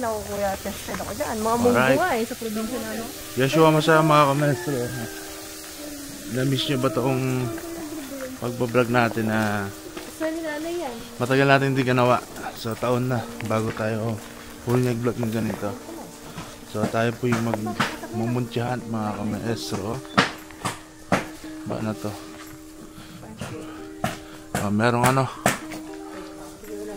naku kuya, tested ako dyan. Mga munggo nga eh, sa probinsya na ano. Yeshua, masaya mga kamestro. Na-miss nyo ba itong pagbablog natin na matagal natin hindi ganawa? So taon na bago tayo huli nag-vlog ng ganito. So tayo po yung magmumuntyahan mga kamestro. Ba na to? Merong ano,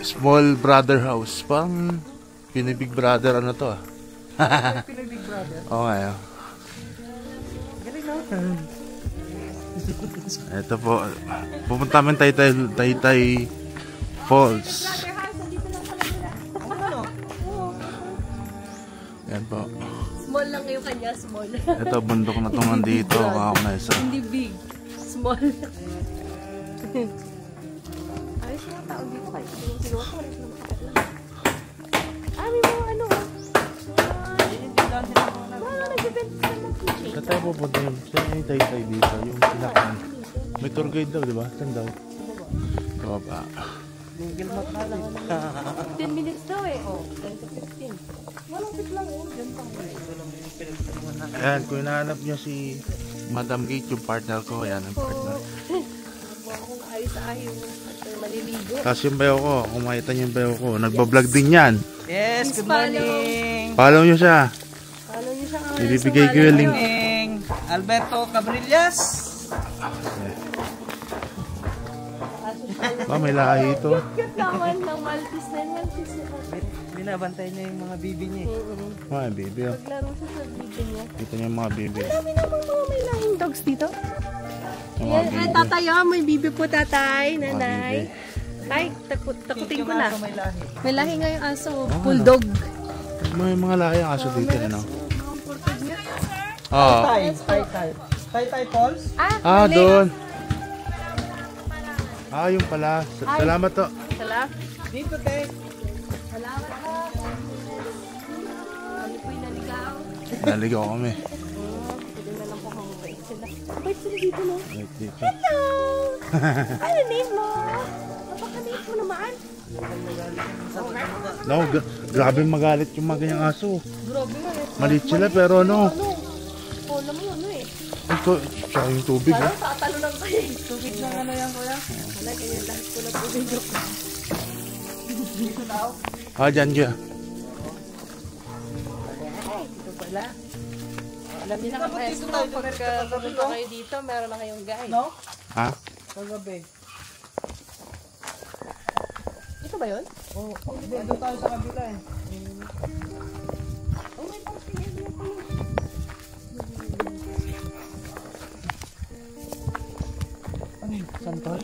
small brother house. Parang Pinibig Brother ano to ah. Pinibig Brother? Oo nga yun. Galing na. Ito po, pupunta namin Taytay Falls. Yan po. Small lang yung kanya, small. Ito, bundok na itong nandito. Hindi big, small. Ayos mga tao dito kayo. Sinuha ko rin naman. May mga ano. Nagbibenta ng kitchen. Saan tayo pupunta yun? Saan yung Taytay dito? Yung pinakan. May tour guide daw, di ba? Saan daw? Baba. Google Map na lang. 10 minutes daw eh. 10 to 15. Malapit lang oh. Diyan pa. Ayan, kung hinahanap nyo si Madam Gate, yung partner ko. Ayan, ang partner. Kung ayos-ayos at maliligo. Kasi yung bayo ko, kung makita nyo yung bayo ko, nagbablog din yan. Yes, good morning. Follow nyo siya. Follow nyo siya. Ibibigay ko yung link. Alberto Cabrillas. May lahi ito. Cute naman ng Maltese na Maltese. Binabantay niya yung mga bibi niya. May bibi. Naglaro siya sa bibi niya. Dito niya yung mga bibi. Marami naman mga may lahing dogs dito. Mga Yan, bibi. tatay may bibi po tatay, nanay. Tay, takutin ko na. May lahi nga yung aso, bulldog. May mga lahi ang aso dito, ano? Taytay Falls? Doon. Yung pala. Salamat to. Salamat. Dito, te. Salamat po. Ano po yung naligaw? Naligaw kami. Pwede na lang po kung mabait sila. Mabait sila dito, no? Right dito. Hello! Ano name mo? Napaka-name mo naman. No, grabe magalit yung mga ganyang aso. Grabe nga eh. Malit sila pero ano. Alam mo ano eh. Ito, tsaka yung tubig. Parang tatalo lang kayo. Tubig lang ano yan kuya? Wala kaya lahat ko na tubig. Dito daw. Dyan dyan. Dito pala. Alam niyo na kapes mo, pagka pupunta kayo dito, meron na kayong guide. No? Ha? Kagabi. Ito ba yun? Oo. Dito tayo sa kabila eh. Oh my God, tingnan niyo pa yun. Ano yun? Santol?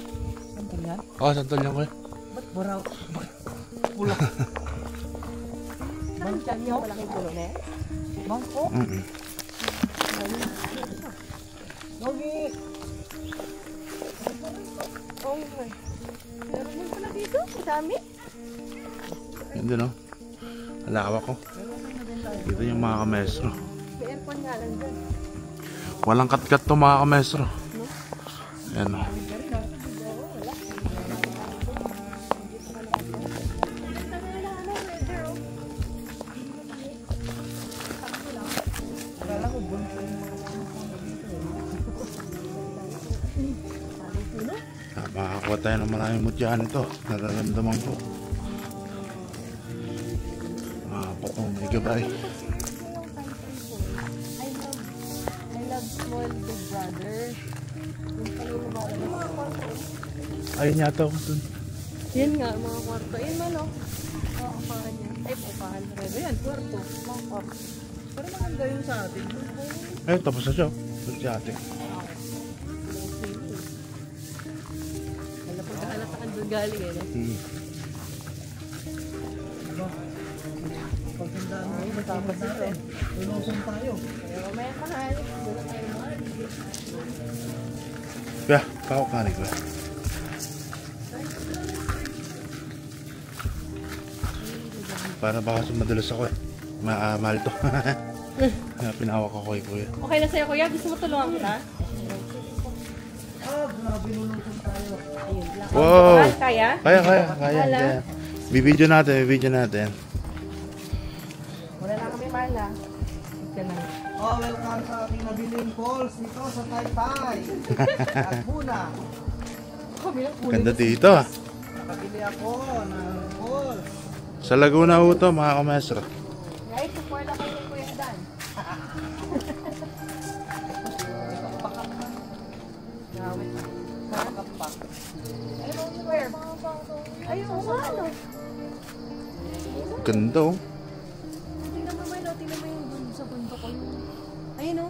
Santol yan? Santol yan ko eh. Ba't buraw? Pulak. Bangkyan niyo? Malaking pulo na yan? Bangko? Nogi! Oh my. Meron din pala dito? Madami? Yan din o. Halawa ko. Dito yung mga kamestro. May aircon nga lang dyan. Walang kat-kat to mga kamestro. Yan o. Makakuha tayo ng maraming mutyahan ito. Nararamdaman ko. Patong may gabay. I love small big brother. Yung pala yung mga kwarto. Ayun yata ako dun. Yan nga, mga kwarto. Yan man o. Upahan niya. Ay, upahan. Pero yan, kwarto. Mga kwarto. Pero maganda yun sa atin. Tapos na siya. Tapos siya ate. Wala pagkakalatakan doon galing eh. Pagkandaan mo, matapos natin. Tulosan tayo. Kaya mamaya mahal. Doon na tayo mahal. Kaya, kakukanig ba? Para baka madalas ako eh. Mahal to. Pinawak ako kay kuya. Okay na sa'yo kuya? Gusto mo tulungan ko na? Grabe lulusan tayo. Ayun lang. Wow! Kaya? Kaya. Bibidyo natin. Wala na kami mala. Oh, welcome sa ating nabiling falls dito sa Taytay. Laguna. Ganda dito ah. Nakabili ako ng falls. Sa Laguna ho to, mga kamestro. Guys, support na kayo ni Kuya Dan. Ayun, ano? Ganda oh. Tingnan mo yung dun sa bundok ko. Ayun o.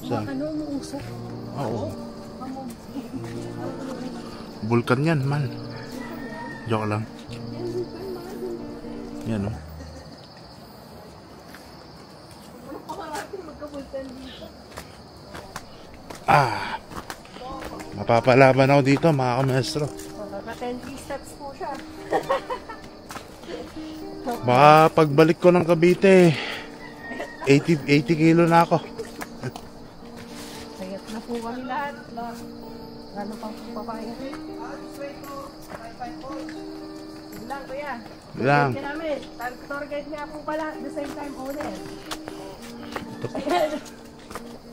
Saan? Ano, umuusok. Oo. Vulkan yan, man. Joke lang. Yan oh. Ah. Mapapalaban ako dito, mga kamestro. Mga 10 steps po siya. Baka pagbalik ko ng Cavite, 80 kilo na ako. Sayat na po kami lahat. Ano pang papaya? Yun lang, kuya. Lang. Kaya namin, tour guide nga po pala, the same time owner.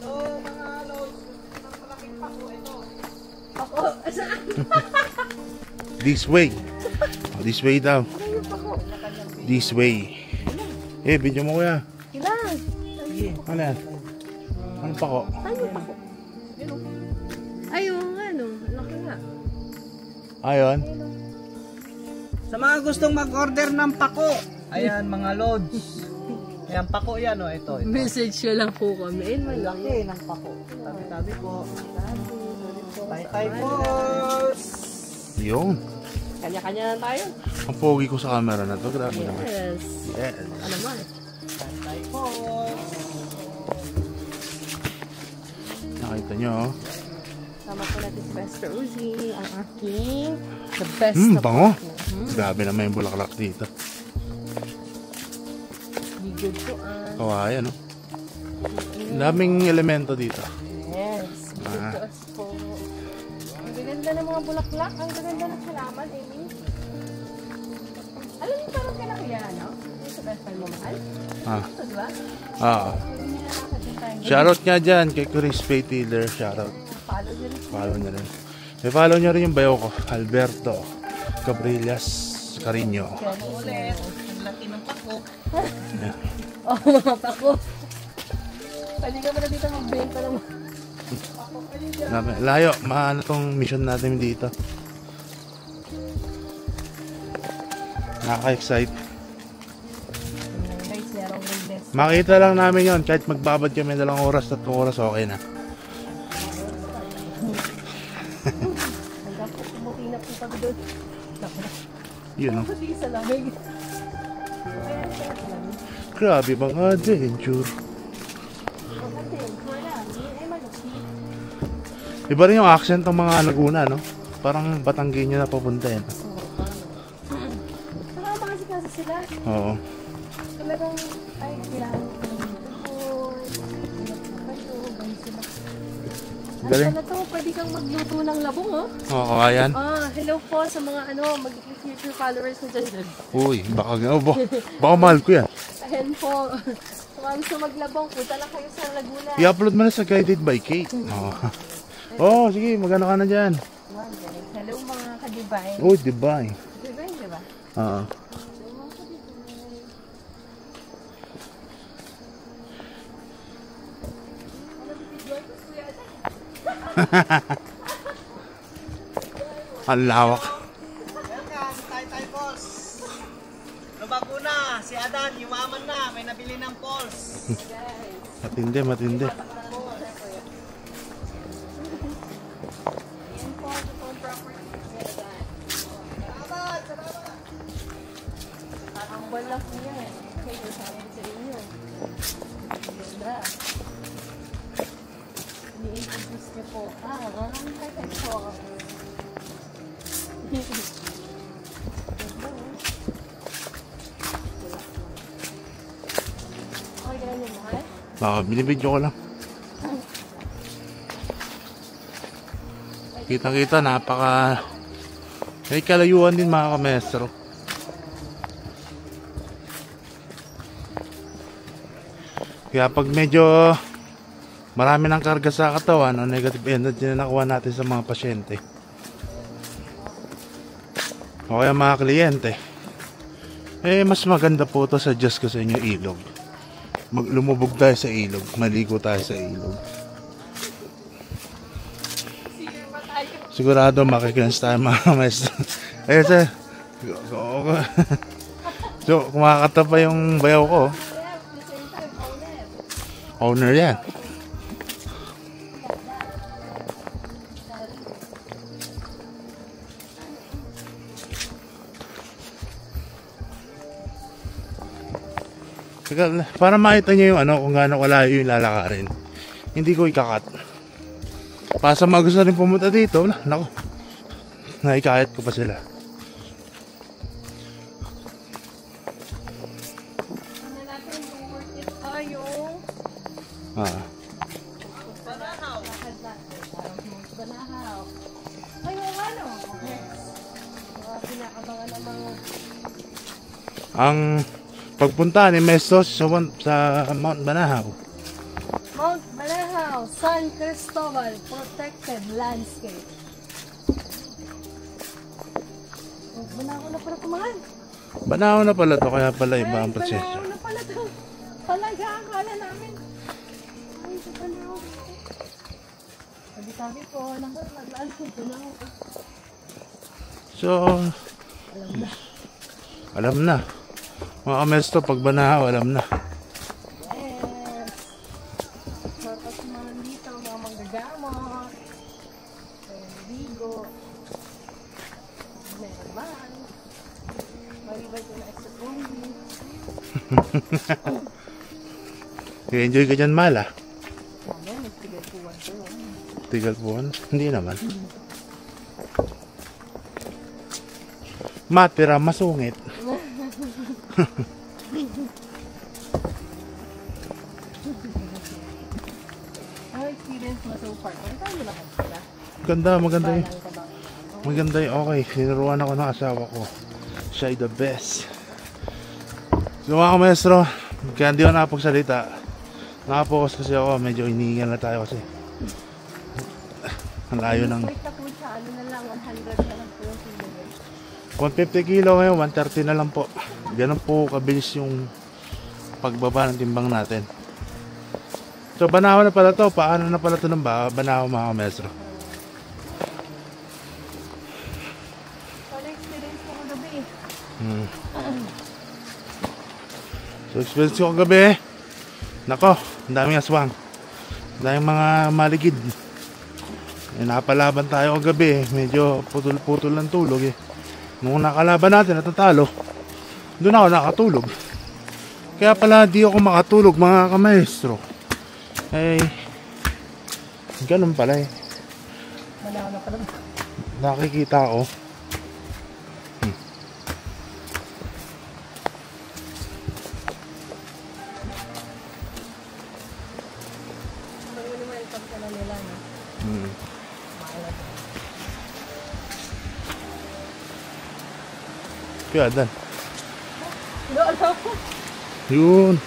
So, mga loads, ng malaking pako ito. Ako, saan? This way. Oh, this way daw. Ano yung pako? This way. Eh, video mo kuya. Ilan? Ano yan? Ano pa ko? Ano yung pako? Ayun, ano? Laki nga. Ayon. Sa mga gustong mag-order ng pako, ayan mga loads. Ayan, pako yan o, ito. Message ko lang po kami. Ayun, malaki. Laki ng pako. Tabi-tabi po. Taytay Falls! Yun. Kanya-kanya na tayo. Ang pogi ko sa camera na to. Grabe naman. Yes. Yes. Ano man? Taytay Falls! Nakita nyo oh. Sama po natin si Master Uzi. Ang aking the best na Bango. pako. Grabe naman yung bulaklak dito. Good po Kawayan oh. Daming elemento dito. Yes. Good to us po. Ang gaganda ng mga bulaklak. Ang gaganda ng halaman, Amy. Alam niyo parang kaya no? Yung sa best friend mo, mahal? Ah. Ito, diba? Ah. Hindi na nakakadyan tayo. Shoutout nga dyan kay Chris Paytiller. Shoutout. Follow nyo rin. Follow nyo rin. May follow nyo rin yung bayo ko. Alberto Cabrillas Carino. Ulit, ang laki ng pako. Yeah. Oh, mga pako. Pwede ka muna dito magbenta ng Layo, maano tong mission natin dito. Nakaka-excite. guys, merong rindes. Makita lang namin yon kahit magbabad kami 2 oras, 3 oras, okay na. Hanggang po, kumuti na po kami doon. Yun oh. Pati sa lamig. Kaya sa lamig. Grabe bang adventure. Iba rin yung accent ng mga Laguna, no? Parang Batanggenyo na papunta yan. Nakapakasikaso sila. Oo. Talagang, ay, kailangan ko Galing. Ano to, pwede kang magluto ng labong, oh. Oo, ayan. Hello po sa mga mag-future followers ko dyan. Uy, baka mahal ko yan. Ayan po. Kung gusto maglabong, punta lang kayo sa Laguna. I-upload mo na sa Guided by Kate. Oo. Oh, sige, magano ka na dyan. Hello mga kadibay. Uy, Dubai. Kadibay, diba? Oo. Ang lawak. Welcome sa Taytay Falls! Lubago na, si Adan, yumaman na, may nabili ng falls. Matindi, matindi. Ang balak niya eh. Kaya sabi sa inyo. Ganda. Ni-introduce niyo po. Ang kaya po. Okay, ganyan mo, ha? Baka binibidyo ko lang. Kita-kita, napaka... May kalayuan din mga kamestro. Kaya pag medyo marami ng karga sa katawan, o negative energy na nakuha natin sa mga pasyente o kaya mga kliyente, mas maganda po ito, suggest ko sa inyo, ilog. Lumubog tayo sa ilog, maligo tayo sa ilog. Sigurado makikilans tayo mga maestro. Ayun sir. So, kumakata pa yung bayaw ko. Owner yan. Para makita nyo yung kung gaano kalayo yung lalakarin, hindi ko ikakat. Para sa mga gusto rin pumunta dito, naku, naikayat ko pa sila. Ang pagpunta ni Mesto sa Mount Banahaw. Mount Banahaw, San Cristobal Protected Landscape. Banahaw na pala kumahan. Banahaw na pala to, kaya pala iba ang proseso. Banahaw na pala to. Talaga, akala namin. Ay, sa Banahaw. Sabi ko, naglaan ko Banahaw. So, alam na. Mga kamesto, pag Banahaw, alam na. Yes. Tapos mga dito, mga manggagamot. Bigo. Meron. Maribay ko na extra combi. I-enjoy ka dyan, Mala. Ano, nagtigal puwan ko. Tigal puwan? Hindi naman. Matira, masungit. Ano experience mo so far? Ano tayo na kanila? Ganda, maganda yun. Maganda yun, okay. Sinuruan ako ng asawa ko. Siya ay the best. So mga maestro, kaya hindi ako nakapagsalita. Nakapokus kasi ako, medyo iniingan na tayo kasi. Ang layo ng... Ano na lang, 100 na lang po yung kilo. 150 kilo ngayon, 130 na lang po. Ganun po kabilis yung pagbaba ng timbang natin. So Banahaw na pala to. Paano na pala to ng Banahaw mga maestro? Ano experience ko kagabi? So experience ko kagabi, nako, ang daming aswang, ang daming mga maligid. Napalaban tayo kagabi, medyo putol-putol ng tulog eh. Nung nakalaban natin, natatalo, doon ako nakatulog. Kaya pala di ako makatulog mga kamaestro. Ganun pala eh. Banahaw na pala. Nakikita ako. Welcome ka na nila, no? Kaya dan. Lolo. Yun.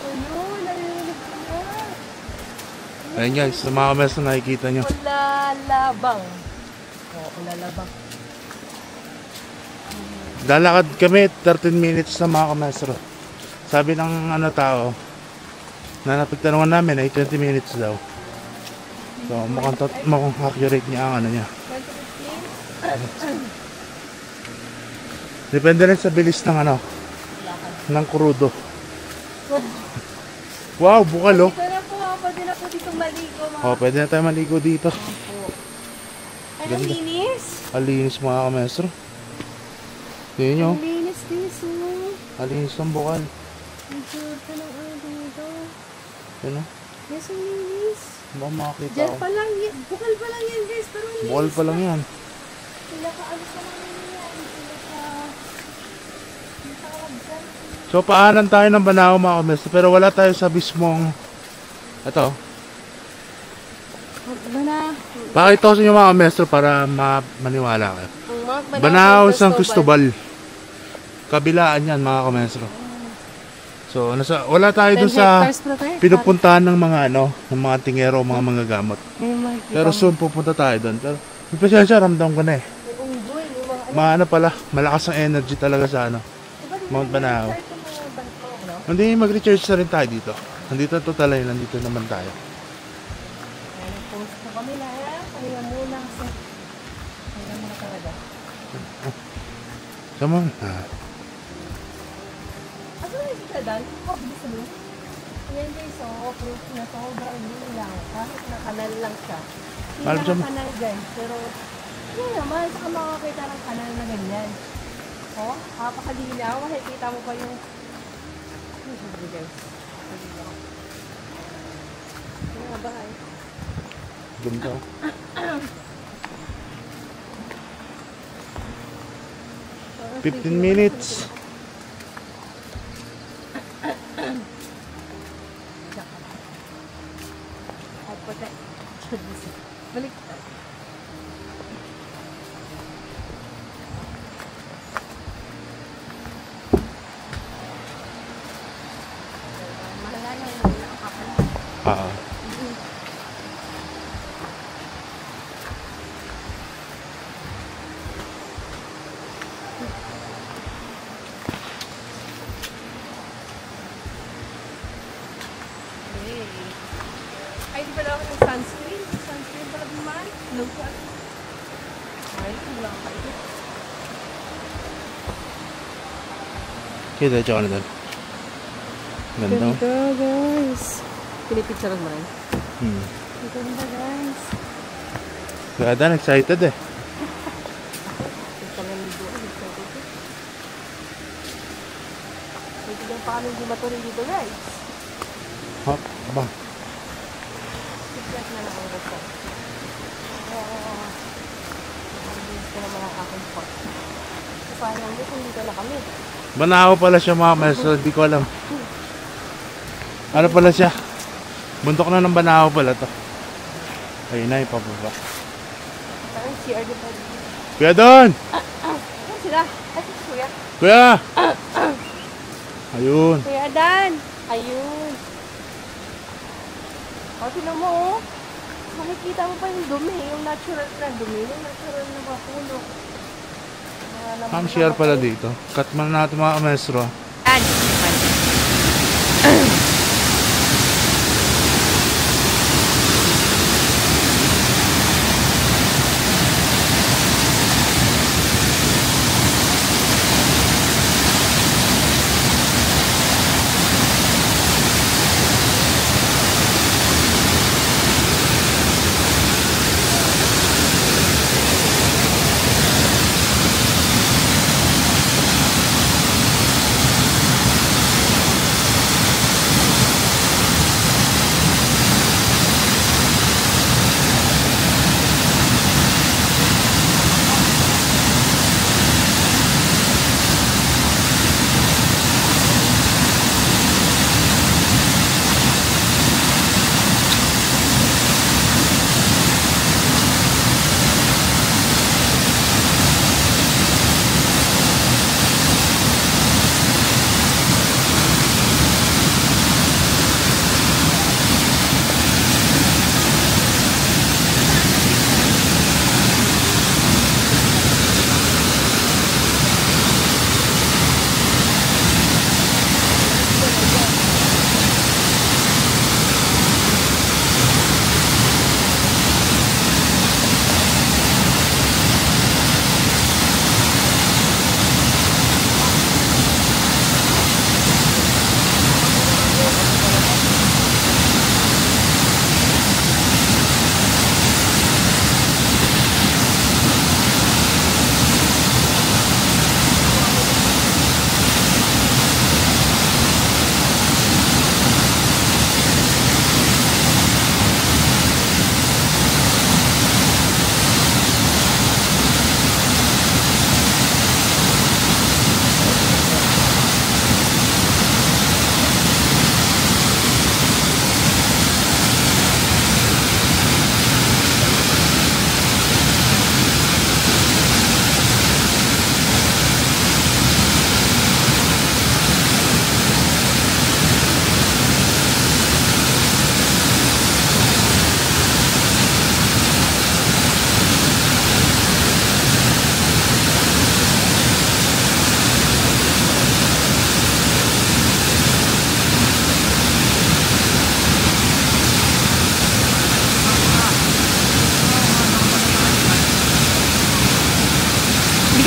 Ayun, narinig ko na. Ayun guys, sa mga kamaestro nakikita nyo. Kulalabang. Oo, kulalabang. Lalakad kami 13 minutes na mga kamaestro. Sabi ng tao na napagtanungan namin ay 20 minutes daw. So mukhang accurate niya ang niya. 2015? Depende rin sa bilis ng ng krudo. Wow, bukal oh. Dito na po, pwede na po dito maligo. Oh, pwede na tayo maligo dito. Ay, ang linis. Alinis mga kamaestro. Tingnan nyo. Ang linis dito. Alinis ng bukal. Ang cute ka ng dito. Yan o. Yes, ang linis. Baka makakita Diyan ko. pa lang, bukal pa lang yan guys. Pero ang linis. Bukal pa lang yan. Pinaka-ano pa lang yan. So paanan tayo ng Banahaw mga kamaestro. Pero wala tayo sa mismong ito. Pakita ko sa inyo mga kamaestro para maniwala kayo. Banahaw San Cristobal. Kabilaan yan mga kamaestro. So, wala tayo 10 dun sa hectares pala tayo. pinupuntahan ng mga ng mga tingero, mga manggagamot. Makikita Pero mo. soon pupunta tayo doon. Pero pasensya, ramdam ko na eh. May unggoy, may mga Pala, malakas ang energy talaga sa Mount Banahaw. Start yung mga bangko, no? Hindi, mag-recharge na rin tayo dito. Nandito total ay, nandito naman tayo. Ayan, post na kami na. Kaya muna kasi. Kaya muna talaga. Come on. Ano na yung dan? Bilis mo. Yan guys, off-road na sobrang lang. Kahit na kanal lang siya. Hindi Alam siya mo. kanal guys. Pero, yun naman, saka makakita ng kanal na ganyan. Oh, napakadinaw. Makikita mo pa yung... Ano siya guys? Ano ba ay? Ganda. 15 minutes. Balik. Ah. Ay, di pala ako ng sunscreen. Sunscreen pala naman. Local. Ay, wala akong kayo. Okay, diretso ka na doon. Ganda. guys. Pinipicture mo rin. Ganda guys. Ganda, excited eh. Ito lang yung buwan. Ito lang pa kami hindi matuloy dito guys. Hop, aba. Tiglas na lang ang gusto. Mabilis ko naman ang aking spot. So, parang kung dito na kami. Banahaw pala siya mga maestro, hindi ko alam. Ano pala siya? Bundok na ng Banahaw pala to. Ayun na, ipababa. Parang CR dito. Kuya doon! Ano sila? Ay, si Kuya. Kuya! Ayun. Kuya Dan. Ayun. O, tinan mo oh. Makikita mo pa yung dumi. Yung natural na dumi. Yung natural na mapuno. Ma'am, share pala dito. Cut man natin mga maestro.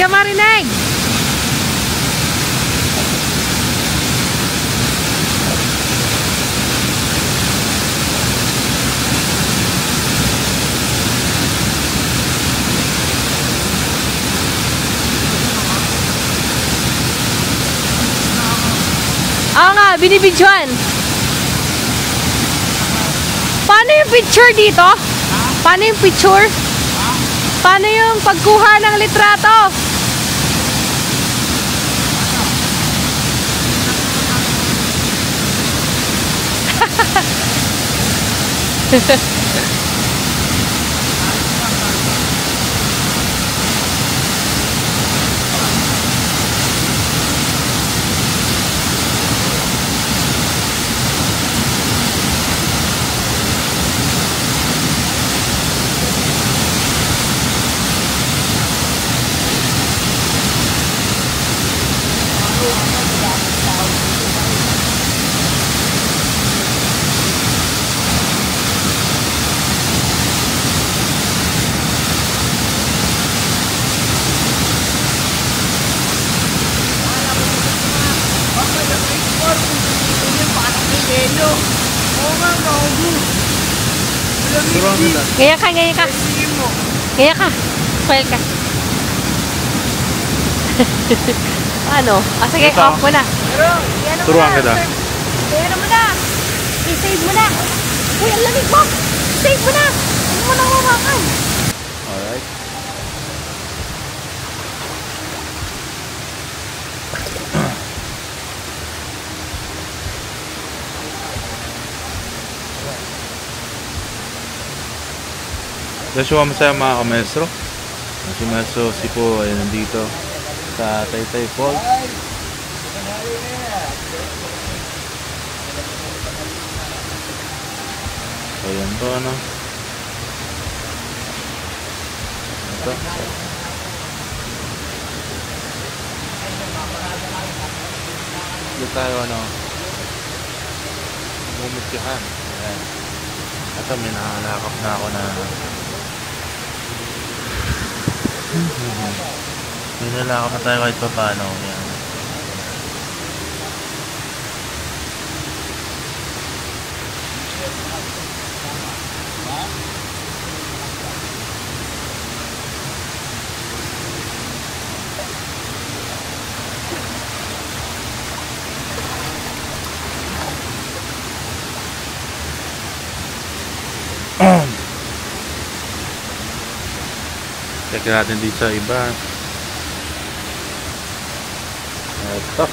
ka marinig. Oo nga, binibidyoan. Paano yung picture dito? Paano yung picture? Paano yung pagkuha ng litrato? Turuan kita. Gaya ka, gaya ka. Gaya ka. Smile ka. Ano? Ah, sige, Ito. off mo na. Turuan kita. Pero mo na. I-save mo na. Uy, ang lamig mo. Save mo na. Huwag mo na humakan. Alright. Joshua, masaya mga kamestro. Si Maestro Sipo ay nandito sa Taytay Falls. Ayan to, ano. Ito. Dito tayo, ano, bumitihan. Ayan. Ito, may nakalakap na ako na may nalakap na tayo kahit pa paano. Ayan. Check natin dito sa iba. Ito.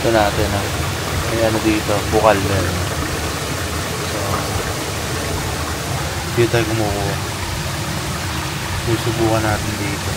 Ito natin, may ano dito, bukal meron. So, dito tayo kumukuha. Susubukan natin dito.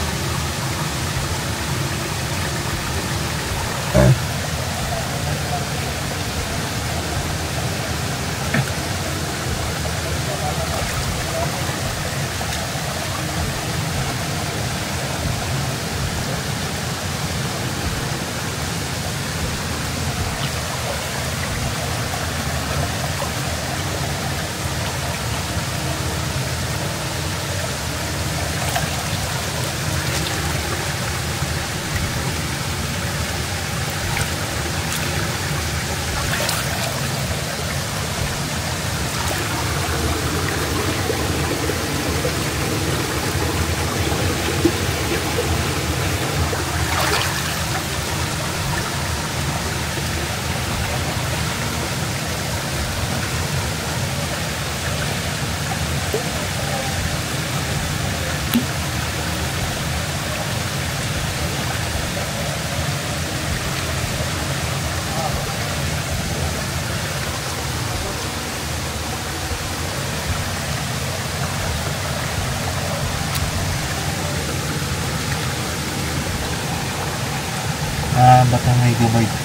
ng Megabyte.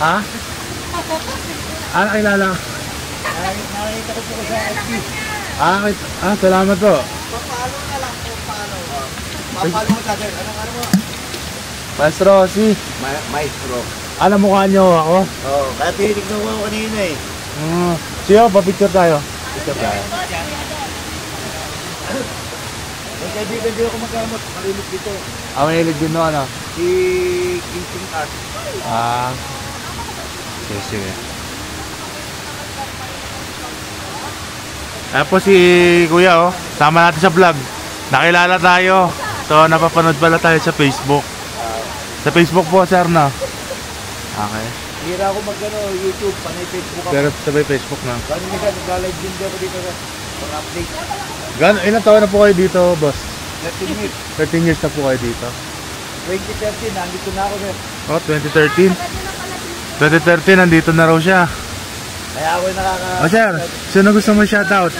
Ha? Ah, nakilala. Nakita ko po sa FB. Salamat po. Papalo na lang po, paano. Papalo mo tatay. Ano mo? Maestro, si. Maestro. Alam mukha niyo ako? Oo, kaya tinitignan mo ako kanina eh. Siyo, pa-picture tayo. Picture tayo. May kaibigan din ako magkamot. Malimit dito. Mahilig din no, ano? Si King Art. Sige. Ayan po si Kuya, oh. Sama natin sa vlog. Nakilala tayo. So, napapanood pala tayo sa Facebook. Sa Facebook po, sir, no? Okay. Hira ako YouTube, panay Facebook ako. Pero sabay Facebook na. Gano'n nga, nag-live din ako dito for update. Ilang taon na po kayo dito, boss? 13 years. 13 years na po kayo dito. 2013, nandito na ako sir. Oh, 2013. 2013, nandito na raw siya. Kaya ako Oh, sir, sino gusto mo shoutout?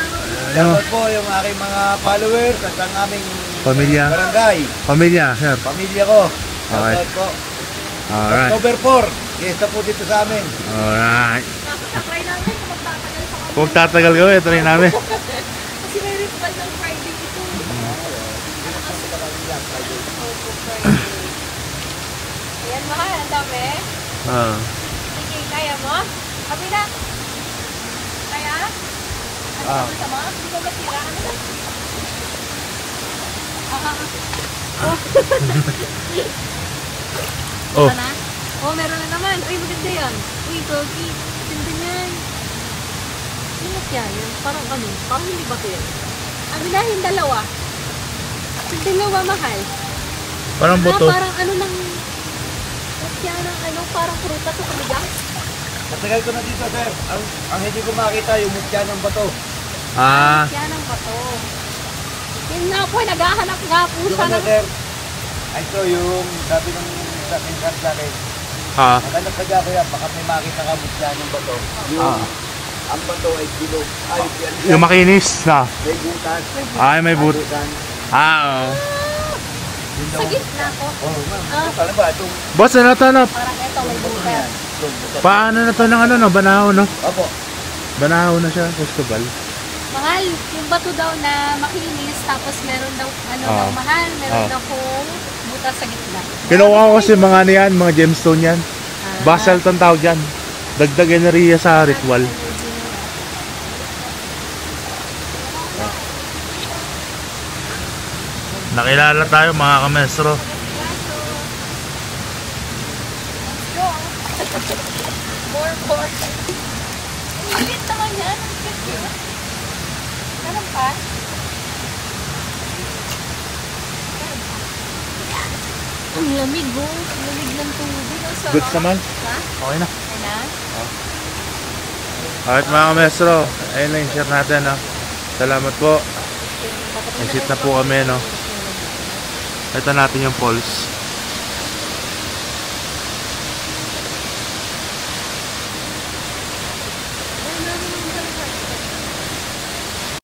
Shoutout po yung aking mga followers at ang aming Pamilya. barangay. Pamilya, sir. Pamilya ko. Okay. Shoutout po. Alright. October 4, fiesta po dito sa amin. Alright. Try namin kung magtatagal pa kami. Kung tatagal kami, try namin. Kasi may ritual ng Friday ito. Ayan, mahal. Ang dami. Sige, kaya mo? Kami na. Kaya? Ano sa mga? Hindi ko masira. Ano na? Oh. Ito na? Oh, meron na naman. Uy, maganda yan. Uy, doggy. Ganda yan. Ano kaya yan? Parang ano? Parang hindi ba ito yan? Aminahin dalawa. Yung dalawa, mahal. Parang buto. Parang ano ng... Kaya ng ano, parang prutas o kamigang. Matagal ko na dito sir. Ang hindi ko makita yung mutya ng bato. Kaya ng bato. Yun nga po, naghahanap nga po Doon siya na ng... sir. Ay ito yung sabi ng sa akin sa akin. Maghanap ka dyan kuya, baka may makita ka mutya ng bato. Yung ang bato ay bilog. Ay, Yung makinis na. may butas. Ay, may but. Butan. Oo. Sa gitna ko. Oh, ma'am. Paano ba itong Boss, ano to, no? Parang ito, may butas. itong butas? Paano na to ng ano, no? Banahaw, no? Opo. Banahaw na siya, festival. Mahal, yung bato daw na makinis, tapos meron daw, ano daw mahal, meron daw kung butas sa gitna. Kinuha ko kasi mga ano yan, mga gemstone yan. Basalt ang tawag yan. Dagdag enerhiya sa ritual. Nakilala tayo mga kamestro. More. Ang lit naman yan. Ang cute. Meron pa? Ang lamig oh. Ang lamig ng tubig. Ang sarap. Goods naman. Ha? Okay na. Okay na? Alright mga kamestro, ayun lang yung share natin. No? Salamat po. Exit na po kami. No? Ito natin yung falls.